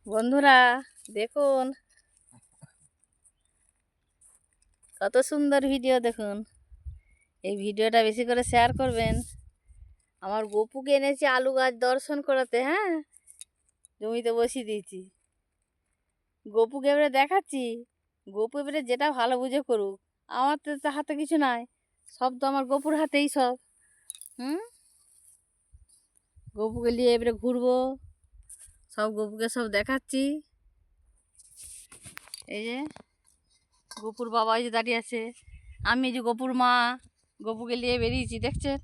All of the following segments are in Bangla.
বন্ধুরা দেখুন কত সুন্দর ভিডিও দেখুন। এই ভিডিওটা বেশি করে শেয়ার করবেন। আমার গপুকে এনেছি আলু গাছ দর্শন করাতে। হ্যাঁ, জমিতে বসিয়ে দিয়েছি। গপুকে এবারে দেখাচ্ছি। গপু এবারে যেটা ভালো বুঝে করুক, আমার তো হাতে কিছু নাই, সব তো আমার গপুর হাতেই সব। গপুকে নিয়ে এবারে ঘুরবো, সব গপুকে সব দেখাচ্ছি। এই যে গপুর বাবা এই যে দাঁড়িয়ে আছে, আমি এই যে গপুর মা গপুকে নিয়ে বেরিয়েছি। দেখছেন,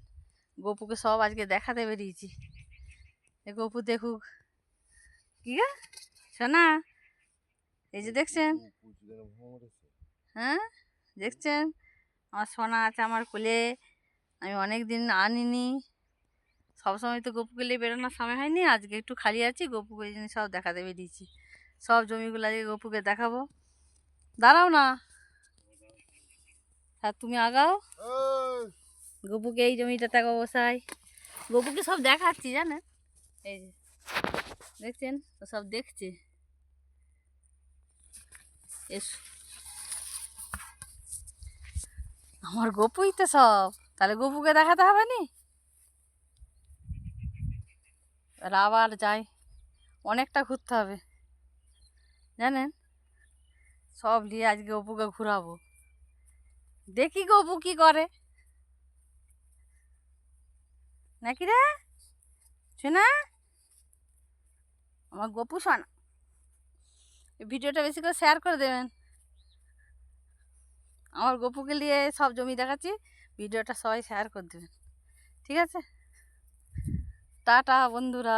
গপুকে সব আজকে দেখাতে বেরিয়েছি। এ গপু দেখুক। কি গা সোনা, এই যে দেখছেন, হ্যাঁ দেখছেন আমার সোনা আছে আমার কোলে। আমি অনেক দিন আনিনি, সবসময় তো গপুকে নিয়ে বেরোনোর সময় হয়নি, আজকে একটু খালি আছি, গপুকে এই জিনিস সব দেখাতে বেরিয়েছি। সব জমিগুলো আজকে গপুকে দেখাবো। দাঁড়াও না, আর তুমি আগাও। গপুকে এই জমিটা তাকে বসাই, গপুকে সব দেখাচ্ছি জানেন। এই যে দেখছেন, ও সব দেখছে। এসো, আমার গপুই তো সব, তাহলে গপুকে দেখাতে হবে নি। আবার যাই, অনেকটা ঘুরতে হবে জানেন। সব নিয়ে আজকে গপুকে ঘুরাবো, দেখি গপু কি করে নাকি রে শোনা, আমার গপু শোনা। ভিডিওটা বেশি করে শেয়ার করে দেবেন। আমার গপুকে নিয়ে সব জমি দেখাচ্ছি, ভিডিওটা সবাই শেয়ার করে দেবেন। ঠিক আছে, টাটা বন্ধুরা।